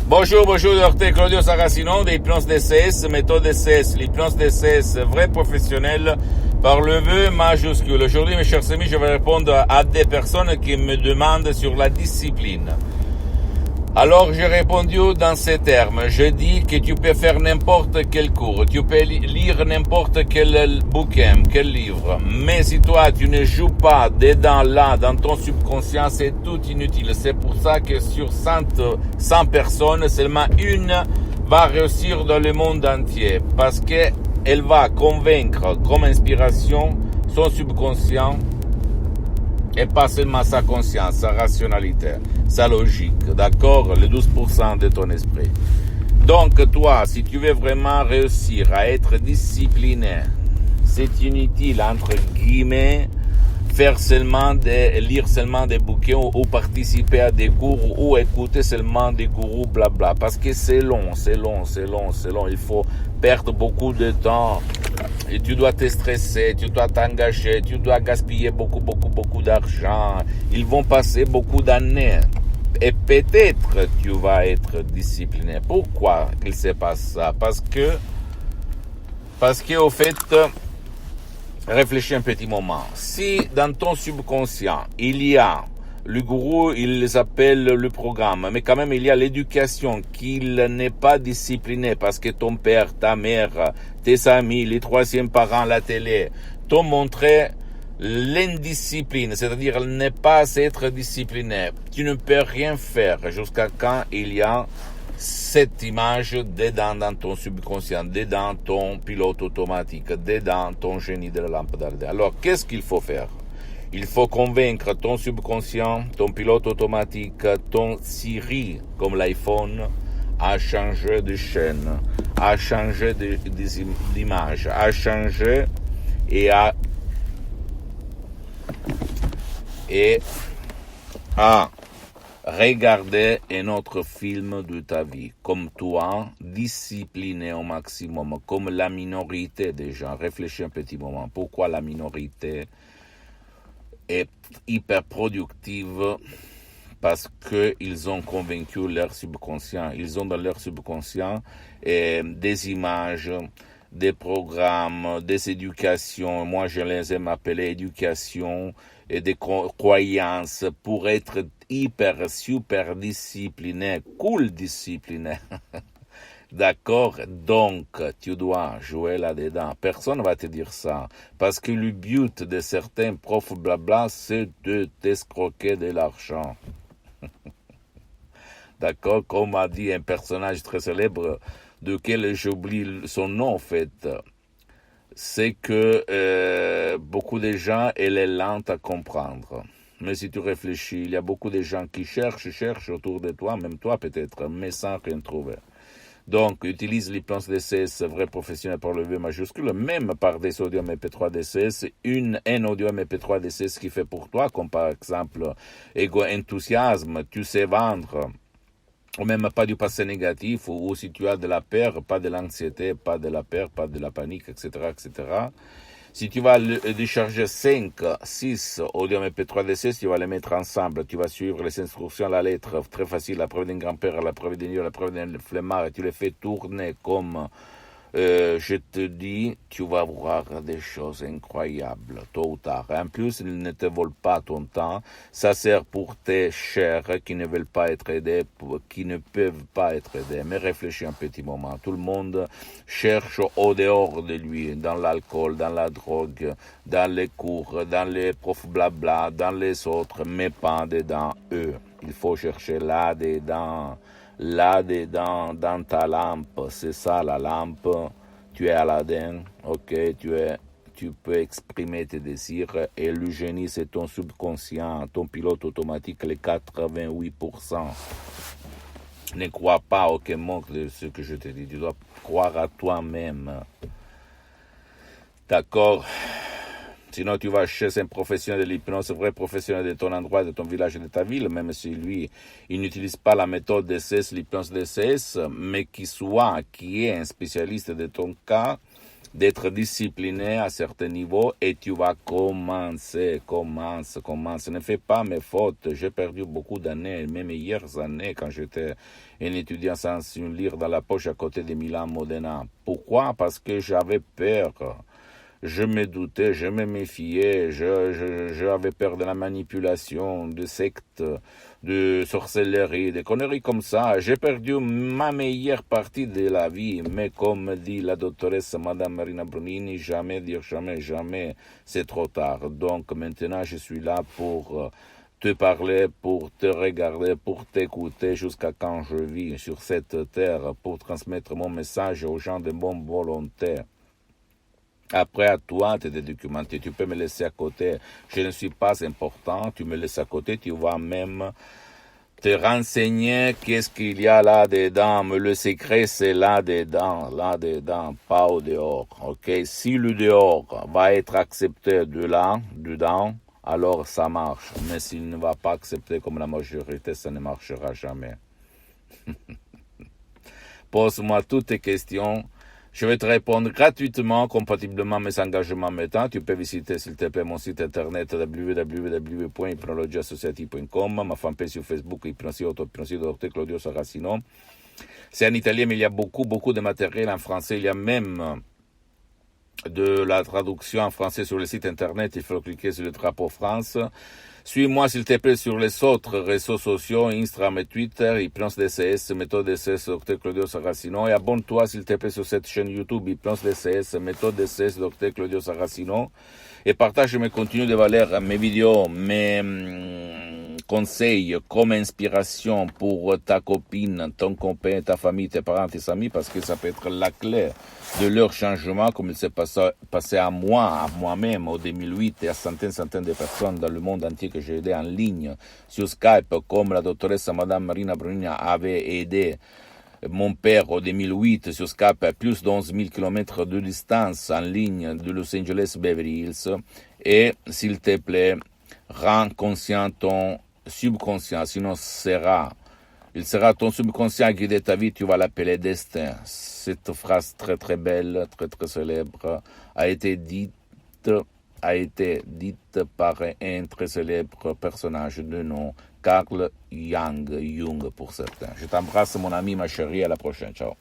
Bonjour, docteur Claudio Saracino de Hypnose DCS, méthode DCS, l'hypnose DCS, vrai professionnel par le vœu majuscule. Aujourd'hui, mes chers amis, je vais répondre à des personnes qui me demandent sur la discipline. Alors, j'ai répondu dans ces termes. Je dis que tu peux faire n'importe quel cours, tu peux lire n'importe quel bouquin, quel livre. Mais si toi, tu ne joues pas dedans, là, dans ton subconscient, c'est tout inutile. C'est pour ça que sur 100 personnes, seulement une va réussir dans le monde entier. Parce qu'elle va convaincre comme inspiration son subconscient et pas seulement sa conscience, sa rationalité, sa logique, d'accord, les 12% de ton esprit. Donc toi, si tu veux vraiment réussir à être discipliné, c'est inutile, entre guillemets, lire seulement des bouquins ou participer à des cours ou écouter seulement des gourous, blabla, parce que c'est long, il faut perdre beaucoup de temps. Et tu dois te stresser, tu dois t'engager, tu dois gaspiller beaucoup d'argent. Ils vont passer beaucoup d'années. Et peut-être tu vas être discipliné. Pourquoi il se passe ça? Parce que au fait, réfléchis un petit moment. Si dans ton subconscient, il y a le gourou, il les appelle le programme, mais quand même il y a l'éducation qu'il n'est pas discipliné parce que ton père, ta mère, tes amis, les troisièmes parents, la télé, t'ont montré l'indiscipline, c'est-à-dire ne pas être discipliné. Tu ne peux rien faire jusqu'à quand il y a cette image dedans dans ton subconscient, dedans ton pilote automatique, dedans ton génie de la lampe d'Ardenne. Alors, qu'est-ce qu'il faut faire? Il faut convaincre ton subconscient, ton pilote automatique, ton Siri, comme l'iPhone, à changer de chaîne, à changer d'image, à changer et à regarder un autre film de ta vie, comme toi, discipliné au maximum, comme la minorité des gens. Réfléchis un petit moment. Pourquoi la minorité est hyper productive? Parce qu'ils ont convaincu leur subconscient. Ils ont dans leur subconscient des images, des programmes, des éducations. Moi, je les aime appeler éducation et des croyances pour être super discipliné, cool discipliné. D'accord? Donc, tu dois jouer là-dedans. Personne ne va te dire ça. Parce que le but de certains profs blabla, c'est de t'escroquer de l'argent. D'accord? Comme a dit un personnage très célèbre, duquel j'oublie son nom en fait, c'est que beaucoup de gens, elle est lente à comprendre. Mais si tu réfléchis, il y a beaucoup de gens qui cherchent autour de toi, même toi peut-être, mais sans rien trouver. Donc, utilise l'hypnose DCS, vrai professionnel par le V majuscule, même par des audios MP3 DCS, un audio MP3 DCS qui fait pour toi, comme par exemple Ego Enthousiasme, tu sais vendre, ou même pas du passé négatif, ou si tu as de la peur, pas de l'anxiété, pas de la peur, pas de la panique, etc., etc. Si tu vas décharger 5, 6 audio MP3 DCS, tu vas les mettre ensemble, tu vas suivre les instructions à la lettre, très facile, la preuve d'un grand-père, la preuve d'un la preuve d'un flemmard, et tu les fais tourner comme je te dis, tu vas voir des choses incroyables, tôt ou tard. En plus, ils ne te volent pas ton temps. Ça sert pour tes chers qui ne veulent pas être aidés, qui ne peuvent pas être aidés. Mais réfléchis un petit moment. Tout le monde cherche au dehors de lui, dans l'alcool, dans la drogue, dans les cours, dans les profs blabla, dans les autres, mais pas dedans eux. Il faut chercher là-dedans. Là-dedans, dans ta lampe, c'est ça la lampe, tu es Aladdin, ok, tu peux exprimer tes désirs et le génie c'est ton subconscient, ton pilote automatique, les 88%. Ne crois pas aucun mot de ce que je te dis, tu dois croire à toi-même, d'accord? Sinon, tu vas chez un professionnel de l'hypnose, un vrai professionnel de ton endroit, de ton village et de ta ville, même si lui, il n'utilise pas la méthode DCS, l'hypnose DCS, mais qui est un spécialiste de ton cas, d'être discipliné à certains niveaux et tu vas commencer. Ne fais pas mes fautes. J'ai perdu beaucoup d'années, mes meilleures années quand j'étais un étudiant sans une lire dans la poche à côté de Milan Modena. Pourquoi? Parce que j'avais peur. Je me doutais, je me méfiais, j'avais peur de la manipulation, de sectes, de sorcellerie, des conneries comme ça. J'ai perdu ma meilleure partie de la vie, mais comme dit la doctoresse Madame Marina Brunini, jamais dire jamais, jamais, c'est trop tard. Donc maintenant, je suis là pour te parler, pour te regarder, pour t'écouter jusqu'à quand je vis sur cette terre, pour transmettre mon message aux gens de bonne volonté. Après, à toi de te documenter. Tu peux me laisser à côté. Je ne suis pas important. Tu me laisses à côté. Tu vas même te renseigner qu'est-ce qu'il y a là-dedans. Mais le secret, c'est là-dedans. Là-dedans, pas au dehors. OK? Si le dehors va être accepté de là, dedans, alors ça marche. Mais s'il ne va pas accepter comme la majorité, ça ne marchera jamais. Pose-moi toutes tes questions. Je vais te répondre gratuitement, compatiblement à mes engagements maintenant. Tu peux visiter, s'il te plaît, mon site internet www.hypnologiassociative.com, ma fanpage sur Facebook, Hypnosie Dr Claudio Saracino. C'est en italien, mais il y a beaucoup de matériel en français. Il y a même de la traduction en français sur le site internet. Il faut cliquer sur le drapeau France. Suis-moi, s'il te plaît, sur les autres réseaux sociaux, Instagram et Twitter, Hypnose DCS, méthode DCS, Dr Claudio Saracino. Et abonne-toi, s'il te plaît, sur cette chaîne YouTube, Hypnose DCS, méthode DCS, Dr Claudio Saracino. Et partage mes contenus de valeur, mes vidéos, mes conseils comme inspiration pour ta copine, ton copain, ta famille, tes parents, tes amis, parce que ça peut être la clé de leur changement, comme il s'est passé à moi-même, au 2008, et à centaines de personnes dans le monde entier que j'ai aidé en ligne sur Skype, comme la doctoresse Madame Marina Brunina avait aidé mon père au 2008 sur Skype à plus d'11 000 km de distance en ligne de Los Angeles Beverly Hills. Et s'il te plaît, rends conscient ton subconscient, sinon il sera ton subconscient à guider ta vie, tu vas l'appeler destin. Cette phrase très très belle, très très célèbre, a été dite par un très célèbre personnage de nom Carl Jung pour certains. Je t'embrasse mon ami, ma chérie, à la prochaine, ciao.